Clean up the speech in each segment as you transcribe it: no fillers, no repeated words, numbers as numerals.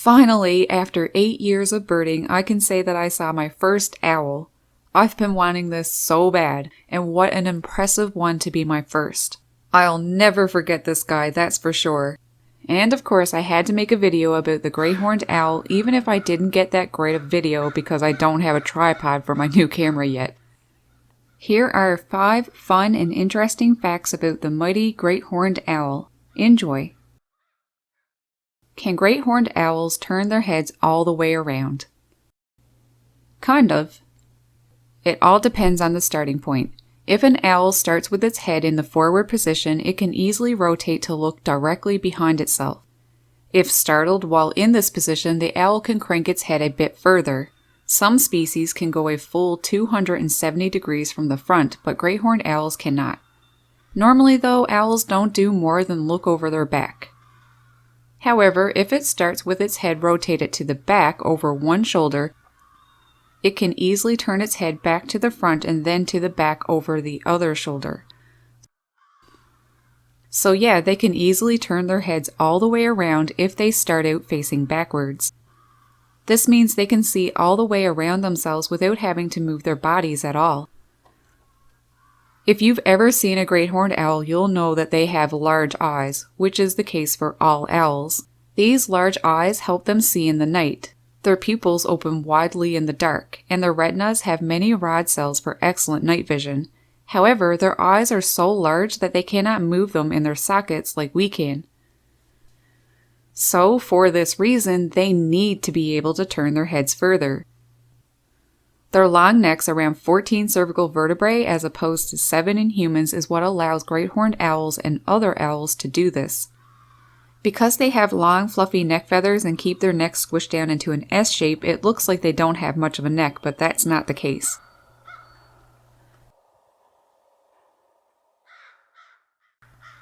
Finally, after 8 years of birding, I can say that I saw my first owl. I've been wanting this so bad, and what an impressive one to be my first. I'll never forget this guy, that's for sure. And of course, I had to make a video about the great horned owl, even if I didn't get that great of video because I don't have a tripod for my new camera yet. Here are 5 fun and interesting facts about the mighty great horned owl. Enjoy! Can great horned owls turn their heads all the way around? Kind of. It all depends on the starting point. If an owl starts with its head in the forward position, it can easily rotate to look directly behind itself. If startled while in this position, the owl can crank its head a bit further. Some species can go a full 270 degrees from the front, but great horned owls cannot. Normally though, owls don't do more than look over their back. However, if it starts with its head rotated to the back over one shoulder, it can easily turn its head back to the front and then to the back over the other shoulder. So yeah, they can easily turn their heads all the way around if they start out facing backwards. This means they can see all the way around themselves without having to move their bodies at all. If you've ever seen a great horned owl, you'll know that they have large eyes, which is the case for all owls. These large eyes help them see in the night. Their pupils open widely in the dark, and their retinas have many rod cells for excellent night vision. However, their eyes are so large that they cannot move them in their sockets like we can. So, for this reason, they need to be able to turn their heads further. Their long necks, around 14 cervical vertebrae as opposed to 7 in humans, is what allows great horned owls and other owls to do this. Because they have long, fluffy neck feathers and keep their necks squished down into an S shape, it looks like they don't have much of a neck, but that's not the case.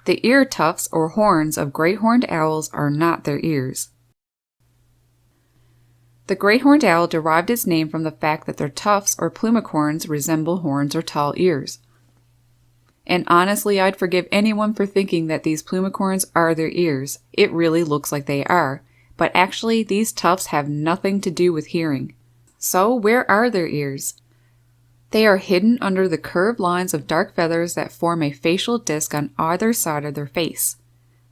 The ear tufts or horns of great horned owls are not their ears. The great horned owl derived its name from the fact that their tufts or plumicorns resemble horns or tall ears. And honestly, I'd forgive anyone for thinking that these plumicorns are their ears. It really looks like they are. But actually, these tufts have nothing to do with hearing. So, where are their ears? They are hidden under the curved lines of dark feathers that form a facial disc on either side of their face.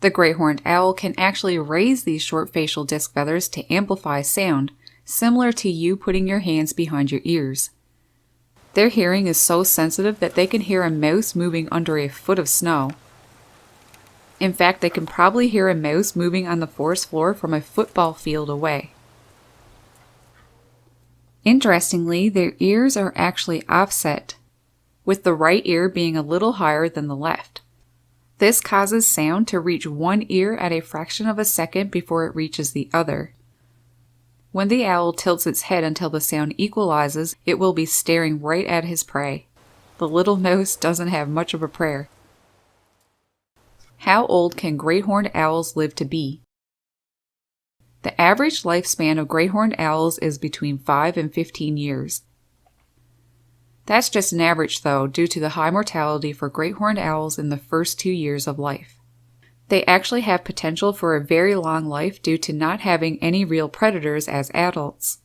The great horned owl can actually raise these short facial disc feathers to amplify sound, similar to you putting your hands behind your ears. Their hearing is so sensitive that they can hear a mouse moving under a foot of snow. In fact, they can probably hear a mouse moving on the forest floor from a football field away. Interestingly, their ears are actually offset, with the right ear being a little higher than the left. This causes sound to reach one ear at a fraction of a second before it reaches the other. When the owl tilts its head until the sound equalizes, it will be staring right at his prey. The little mouse doesn't have much of a prayer. How old can great horned owls live to be? The average lifespan of great horned owls is between 5 and 15 years. That's just an average though, due to the high mortality for great horned owls in the first 2 years of life. They actually have potential for a very long life due to not having any real predators as adults.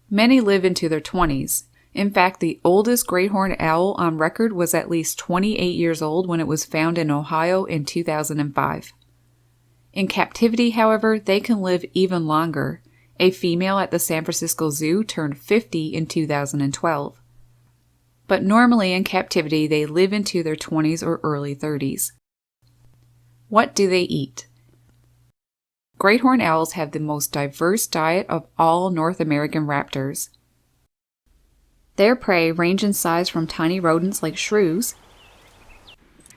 Many live into their 20s. In fact, the oldest great horned owl on record was at least 28 years old when it was found in Ohio in 2005. In captivity, however, they can live even longer. A female at the San Francisco Zoo turned 50 in 2012. But normally in captivity, they live into their 20s or early 30s. What do they eat? Great horned owls have the most diverse diet of all North American raptors. Their prey range in size from tiny rodents like shrews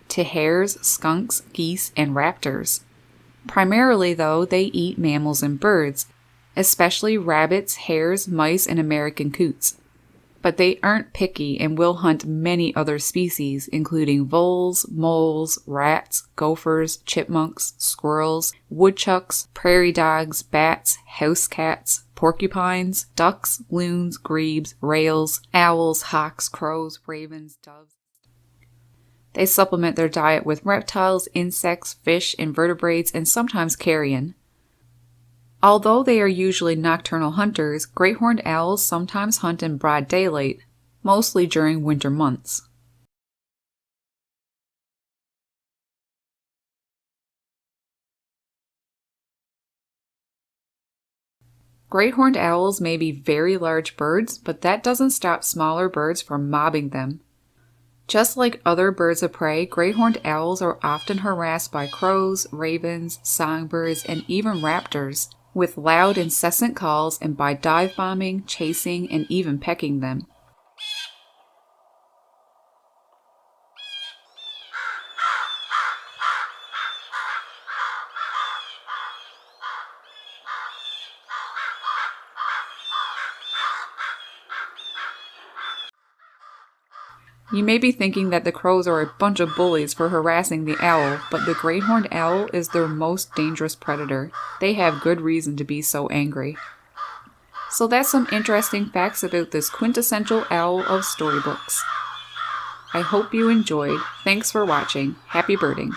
to hares, skunks, geese, and raptors. Primarily, though, they eat mammals and birds, especially rabbits, hares, mice, and American coots. But they aren't picky and will hunt many other species, including voles, moles, rats, gophers, chipmunks, squirrels, woodchucks, prairie dogs, bats, house cats, porcupines, ducks, loons, grebes, rails, owls, hawks, crows, ravens, doves. They supplement their diet with reptiles, insects, fish, invertebrates, and sometimes carrion. Although they are usually nocturnal hunters, great horned owls sometimes hunt in broad daylight, mostly during winter months. Great horned owls may be very large birds, but that doesn't stop smaller birds from mobbing them. Just like other birds of prey, great horned owls are often harassed by crows, ravens, songbirds, and even raptors, with loud, incessant calls and by dive bombing, chasing, and even pecking them. You may be thinking that the crows are a bunch of bullies for harassing the owl, but the great horned owl is their most dangerous predator. They have good reason to be so angry. So that's some interesting facts about this quintessential owl of storybooks. I hope you enjoyed. Thanks for watching. Happy birding.